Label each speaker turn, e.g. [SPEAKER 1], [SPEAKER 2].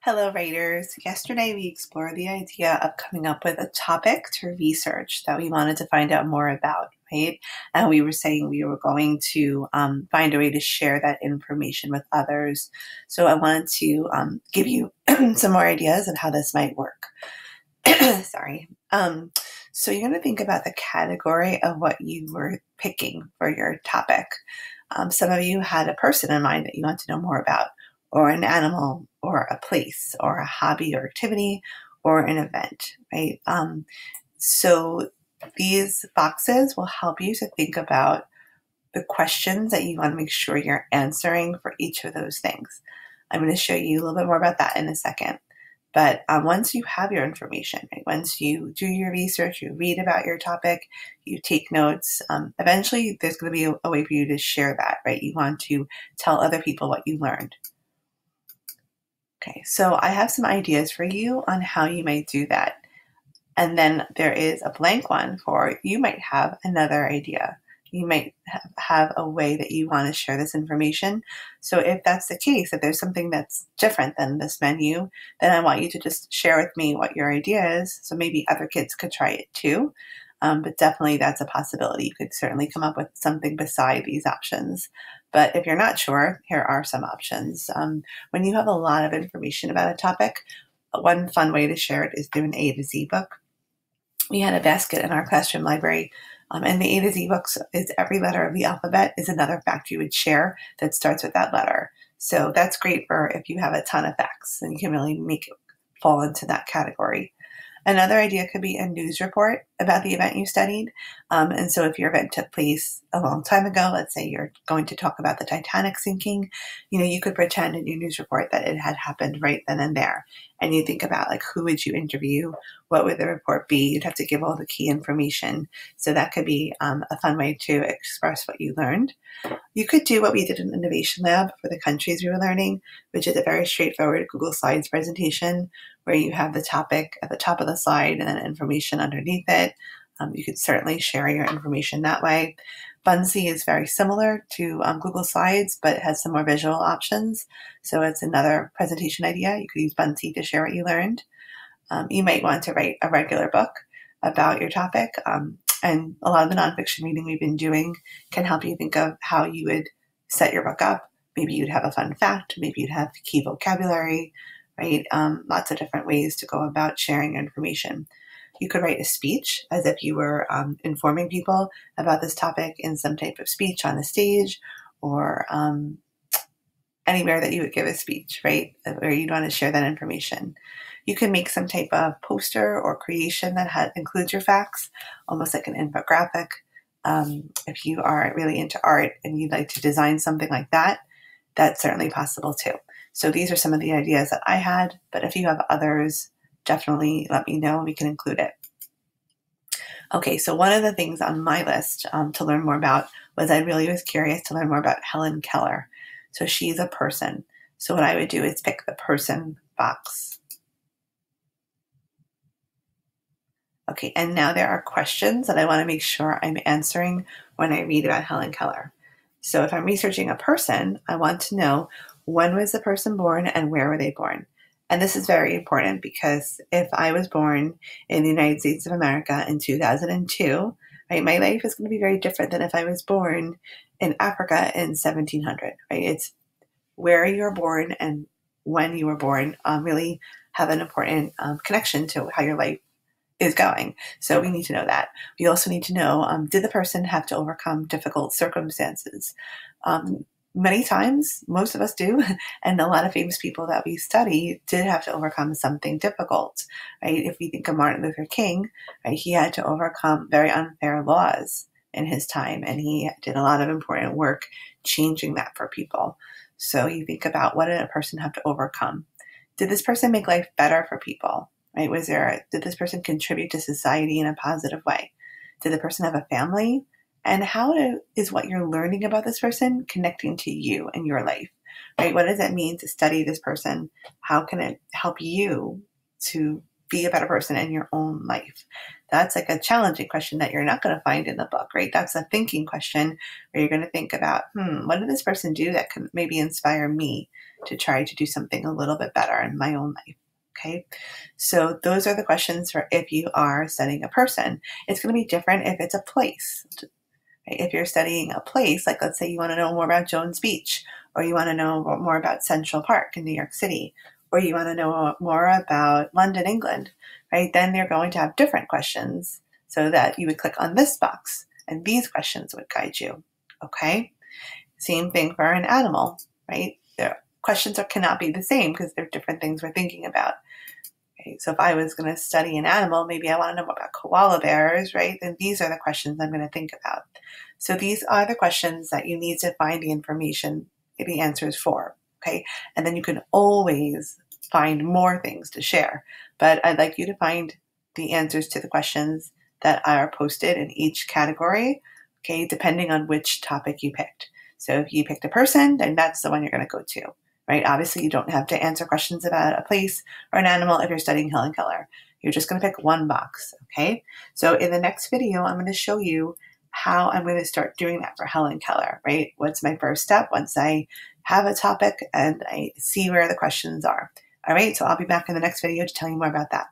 [SPEAKER 1] Hello, writers. Yesterday, we explored the idea of coming up with a topic to research that we wanted to find out more about, right? And we were saying we were going to find a way to share that information with others. So I wanted to give you some more ideas of how this might work. Sorry. So you're going to think about the category of what you were picking for your topic. Some of you had a person in mind that you want to know more about, or an animal, or a place, or a hobby or activity, or an event, right? So these boxes will help you to think about the questions that you want to make sure you're answering for each of those things. I'm going to show you a little bit more about that in a second. But once you have your information, right, once you do your research, you read about your topic, you take notes, eventually there's going to be a way for you to share that, right? You want to tell other people what you learned. Okay, so I have some ideas for you on how you might do that. And then there is a blank one for you might have another idea. You might have a way that you want to share this information. So if that's the case, if there's something that's different than this menu, then I want you to just share with me what your idea is. So maybe other kids could try it too. But definitely that's a possibility. You could certainly come up with something beside these options. But if you're not sure, here are some options. When you have a lot of information about a topic, one fun way to share it is through an A to Z book. We had a basket in our classroom library, and the A to Z books is every letter of the alphabet is another fact you would share that starts with that letter. So that's great for if you have a ton of facts, and you can really make it fall into that category. Another idea could be a news report about the event you studied. And so if your event took place a long time ago, let's say you're going to talk about the Titanic sinking, you could pretend in your news report that it had happened right then and there. And you think about who would you interview? What would the report be? You'd have to give all the key information. So that could be a fun way to express what you learned. You could do what we did in Innovation Lab for the countries we were learning, which is a very straightforward Google Slides presentation where you have the topic at the top of the slide and then information underneath it. You could certainly share your information that way. Buncee is very similar to Google Slides, but it has some more visual options. So it's another presentation idea. You could use Buncee to share what you learned. You might want to write a regular book about your topic. And a lot of the nonfiction reading we've been doing can help you think of how you would set your book up. Maybe you'd have a fun fact. Maybe you'd have key vocabulary, right? Lots of different ways to go about sharing information. You could write a speech as if you were informing people about this topic in some type of speech on the stage or anywhere that you would give a speech, right? Where you'd want to share that information. You can make some type of poster or creation that includes your facts, almost like an infographic. If you are really into art and you'd like to design something like that, that's certainly possible too. So these are some of the ideas that I had, but if you have others, definitely let me know and we can include it. Okay, so one of the things on my list to learn more about was I really was curious to learn more about Helen Keller. So she's a person. So what I would do is pick the person box. Okay, and now there are questions that I want to make sure I'm answering when I read about Helen Keller. So if I'm researching a person, I want to know when was the person born and where were they born? And this is very important because if I was born in the United States of America in 2002, right, my life is going to be very different than if I was born in Africa in 1700, right? It's where you were born and when you were born really have an important connection to how your life is going. So we need to know that. We also need to know, did the person have to overcome difficult circumstances? Many times, most of us do, and a lot of famous people that we study did have to overcome something difficult, right? If we think of Martin Luther King, right, he had to overcome very unfair laws in his time, and he did a lot of important work changing that for people. So you think about, what did a person have to overcome? Did this person make life better for people? Right? Did this person contribute to society in a positive way? Did the person have a family? And how is what you're learning about this person connecting to you and your life? Right? What does it mean to study this person? How can it help you to be a better person in your own life? That's like a challenging question that you're not going to find in the book, right? That's a thinking question where you're going to think about, what did this person do that can maybe inspire me to try to do something a little bit better in my own life? Okay, so those are the questions for if you are studying a person. It's going to be different if it's a place. Right? If you're studying a place, like let's say you want to know more about Jones Beach, or you want to know more about Central Park in New York City, or you want to know more about London, England, right? Then they're going to have different questions so that you would click on this box and these questions would guide you. Okay, same thing for an animal, right? Their questions cannot be the same because they're different things we're thinking about. Okay, so if I was going to study an animal, maybe I want to know about koala bears, right? Then these are the questions I'm going to think about. So these are the questions that you need to find the information, the answers for, okay? And then you can always find more things to share. But I'd like you to find the answers to the questions that are posted in each category, okay, depending on which topic you picked. So if you picked a person, then that's the one you're going to go to. Right? Obviously, you don't have to answer questions about a place or an animal if you're studying Helen Keller. You're just going to pick one box, okay? So in the next video, I'm going to show you how I'm going to start doing that for Helen Keller, right? What's my first step once I have a topic and I see where the questions are? All right, so I'll be back in the next video to tell you more about that.